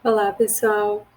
Olá, pessoal.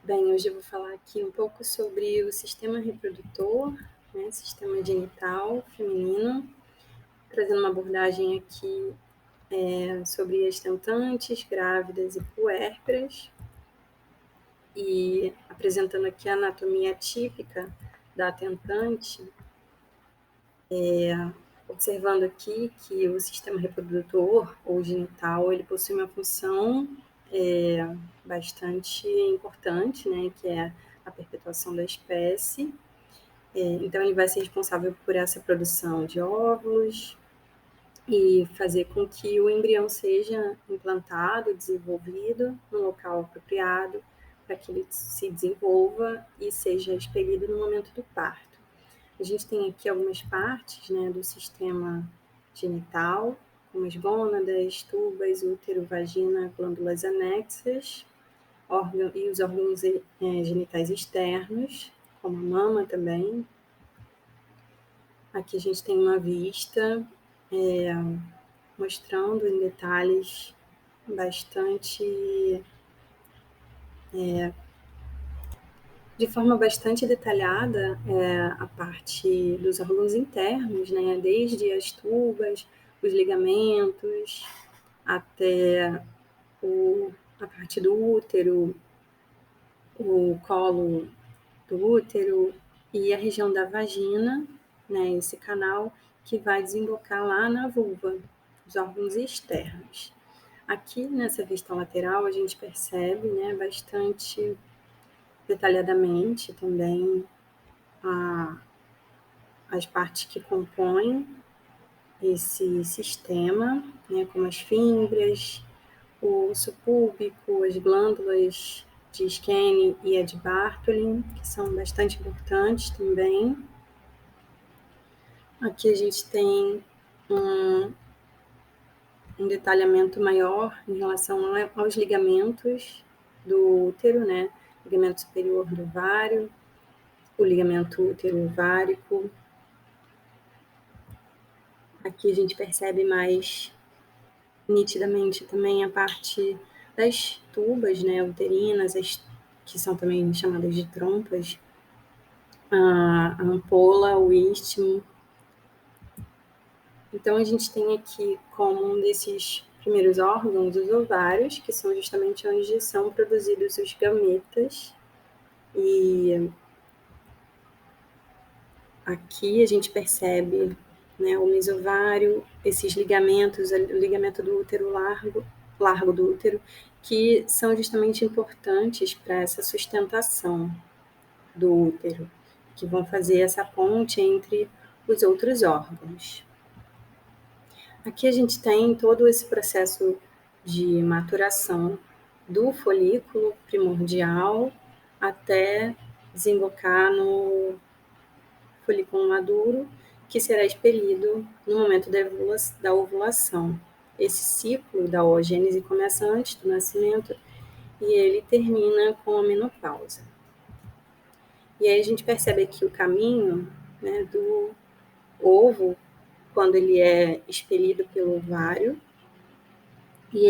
Bem, hoje eu vou falar aqui um pouco sobre o sistema reprodutor, né, sistema genital feminino, trazendo uma abordagem aqui sobre as tentantes, grávidas e puérperas, e apresentando aqui a anatomia típica da tentante, observando aqui que o sistema reprodutor ou genital, ele possui uma função bastante importante, né, que é a perpetuação da espécie. Então, ele vai ser responsável por essa produção de óvulos e fazer com que o embrião seja implantado, desenvolvido no local apropriado, para que ele se desenvolva e seja expelido no momento do parto. A gente tem aqui algumas partes, né, do sistema genital, como as gônadas, tubas, útero, vagina, glândulas anexas, e os órgãos genitais externos, como a mama também. Aqui a gente tem uma vista mostrando em detalhes de forma bastante detalhada, a parte dos órgãos internos, né, desde as tubas, os ligamentos, até a parte do útero, o colo do útero e a região da vagina, né, esse canal que vai desembocar lá na vulva, os órgãos externos. Aqui nessa vista lateral a gente percebe, né, bastante detalhadamente também as partes que compõem esse sistema, né, como as fímbrias, o osso púbico, as glândulas de Skene e a de Bartholin, que são bastante importantes também. Aqui a gente tem um detalhamento maior em relação aos ligamentos do útero, né? Ligamento superior do ovário, o ligamento útero-ovárico. Aqui a gente percebe mais nitidamente também a parte das tubas, né, uterinas, que são também chamadas de trompas, a ampola, o istmo. Então, a gente tem aqui como um desses primeiros órgãos os ovários, que são justamente onde são produzidos os gametas. E aqui a gente percebe, né, o mesovário, esses ligamentos, o ligamento do útero largo do útero, que são justamente importantes para essa sustentação do útero, que vão fazer essa ponte entre os outros órgãos. Aqui a gente tem todo esse processo de maturação do folículo primordial até desembocar no folículo maduro, que será expelido no momento da ovulação. Esse ciclo da oogênese começa antes do nascimento e ele termina com a menopausa. E aí a gente percebe aqui o caminho, né, do ovo, quando ele é expelido pelo ovário, e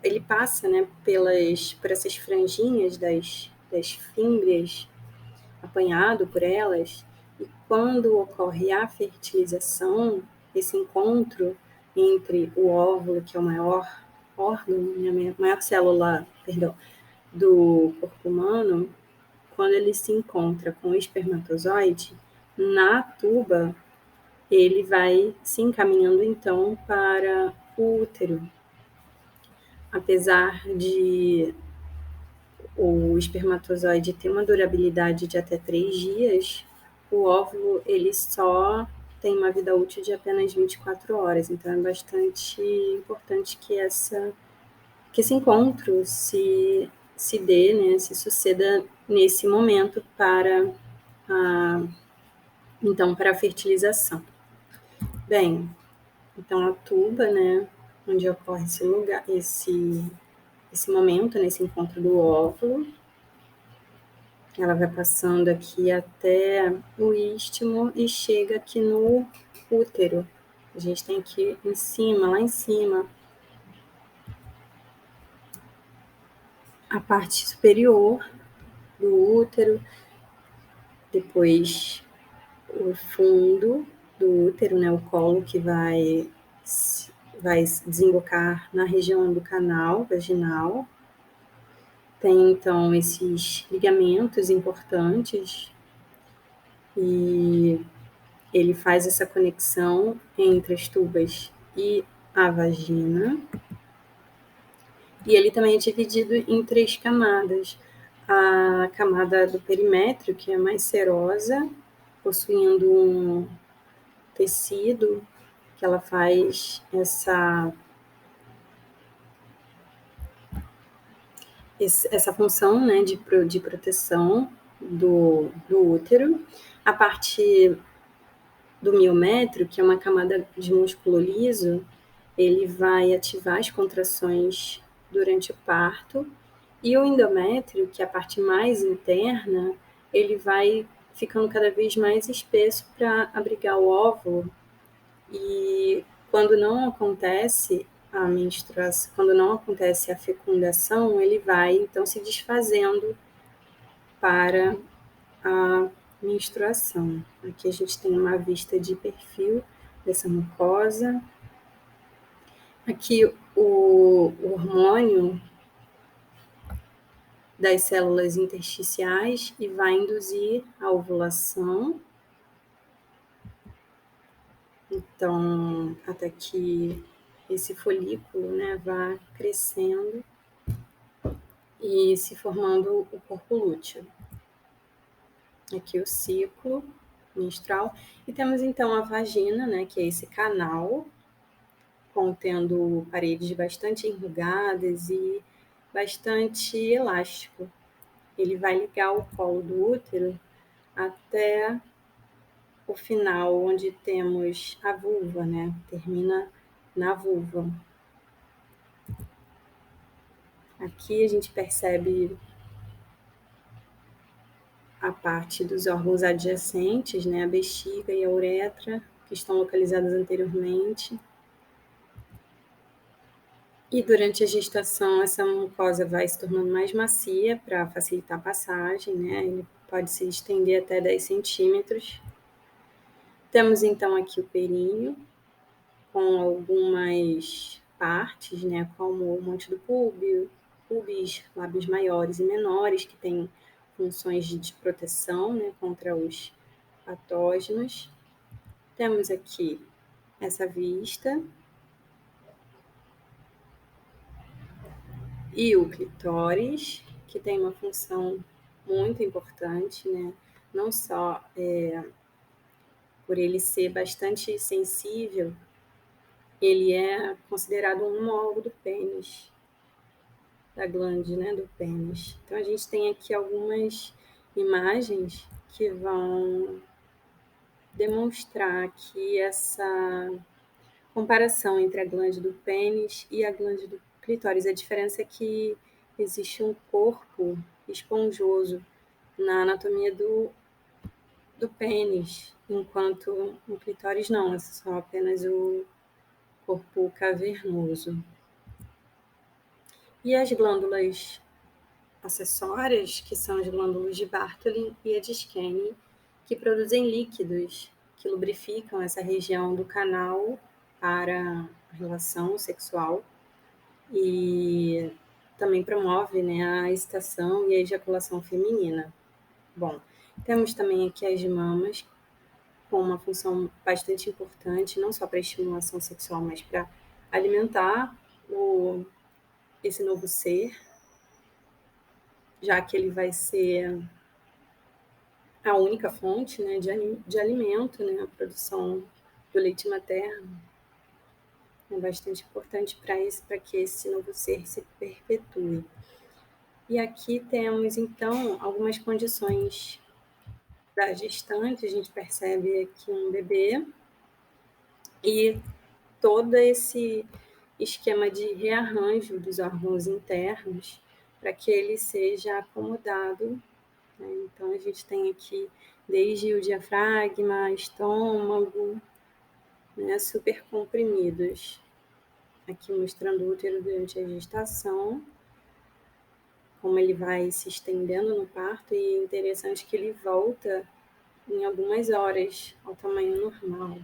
ele passa, né, por essas franjinhas das fímbrias, apanhado por elas, e quando ocorre a fertilização, esse encontro entre o óvulo, que é o maior órgão, né, a maior célula, perdão, do corpo humano, quando ele se encontra com o espermatozoide, na tuba, ele vai se encaminhando então para o útero. Apesar de o espermatozoide ter uma durabilidade de até 3 dias, o óvulo ele só tem uma vida útil de apenas 24 horas, então é bastante importante que esse encontro se dê, né, se suceda nesse momento para a fertilização. Bem, então a tuba, né, onde ocorre esse momento, nesse encontro do óvulo, ela vai passando aqui até o istmo e chega aqui no útero. A gente tem aqui em cima, lá em cima, a parte superior do útero, depois o fundo do útero, né, o colo que vai desembocar na região do canal vaginal. Tem, então, esses ligamentos importantes e ele faz essa conexão entre as tubas e a vagina. E ele também é dividido em 3 camadas. A camada do perimétrio, que é mais serosa, possuindo um tecido que ela faz essa função, né, de proteção do útero. A parte do miométrio, que é uma camada de músculo liso, ele vai ativar as contrações durante o parto. E o endométrio, que é a parte mais interna, ele vai ficando cada vez mais espesso para abrigar o óvulo. E quando não acontece a menstruação, quando não acontece a fecundação, ele vai então se desfazendo para a menstruação. Aqui a gente tem uma vista de perfil dessa mucosa. Aqui o hormônio das células intersticiais e vai induzir a ovulação. Então, até que esse folículo, né, vá crescendo e se formando o corpo lúteo. Aqui o ciclo menstrual. E temos então a vagina, né, que é esse canal contendo paredes bastante enrugadas e bastante elástico. Ele vai ligar o colo do útero até o final, onde temos a vulva, né? Termina na vulva. Aqui a gente percebe a parte dos órgãos adjacentes, né? A bexiga e a uretra, que estão localizadas anteriormente. E durante a gestação, essa mucosa vai se tornando mais macia para facilitar a passagem, né? Ele pode se estender até 10 centímetros. Temos então aqui o períneo, com algumas partes, né? Como o monte do pubis, lábios maiores e menores, que têm funções de proteção, né? Contra os patógenos. Temos aqui essa vista. E o clitóris, que tem uma função muito importante, né? Não só por ele ser bastante sensível, ele é considerado um homólogo do pênis, da glande, né, do pênis. Então a gente tem aqui algumas imagens que vão demonstrar que essa comparação entre a glande do pênis e a glande do clitóris. A diferença é que existe um corpo esponjoso na anatomia do pênis, enquanto no clitóris não, é só apenas o corpo cavernoso. E as glândulas acessórias, que são as glândulas de Bartholin e a de Skene, que produzem líquidos que lubrificam essa região do canal para a relação sexual e também promove, né, a excitação e a ejaculação feminina. Bom, temos também aqui as mamas, com uma função bastante importante, não só para a estimulação sexual, mas para alimentar esse novo ser, já que ele vai ser a única fonte, né, de alimento, né, a produção do leite materno é bastante importante para que esse novo ser se perpetue. E aqui temos, então, algumas condições da gestante. A gente percebe aqui um bebê e todo esse esquema de rearranjo dos órgãos internos para que ele seja acomodado, né? Então, a gente tem aqui desde o diafragma, estômago, né, super comprimidos. Aqui mostrando o útero durante a gestação, como ele vai se estendendo no parto, e é interessante que ele volta em algumas horas ao tamanho normal.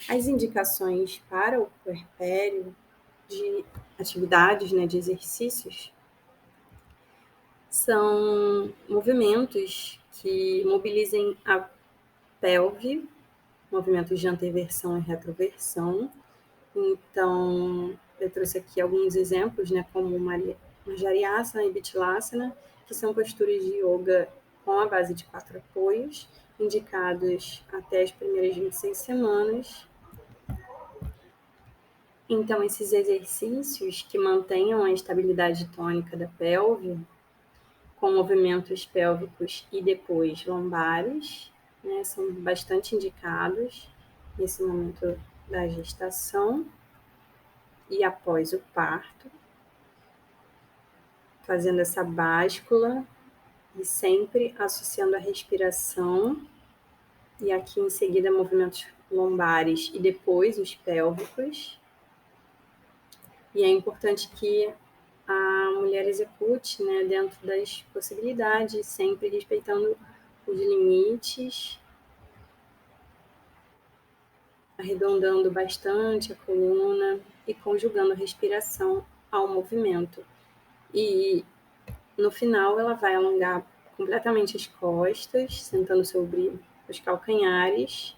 As indicações para o puerpério de atividades, né, de exercícios, são movimentos que mobilizem a pelve, movimentos de anteversão e retroversão. Então, eu trouxe aqui alguns exemplos, né, como Manjariasana e Bittilasana, que são posturas de yoga com a base de 4 apoios, indicados até as primeiras 26 semanas. Então, esses exercícios que mantenham a estabilidade tônica da pelve, com movimentos pélvicos e depois lombares, né, são bastante indicados nesse momento da gestação e após o parto, fazendo essa báscula e sempre associando a respiração, e aqui em seguida movimentos lombares e depois os pélvicos. E é importante que a mulher execute, né, dentro das possibilidades, sempre respeitando os limites, arredondando bastante a coluna e conjugando a respiração ao movimento. E no final ela vai alongar completamente as costas, sentando sobre os calcanhares,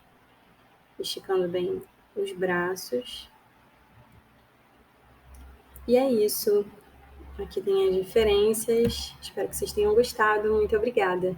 esticando bem os braços. E é isso. Aqui tem as diferenças. Espero que vocês tenham gostado. Muito obrigada.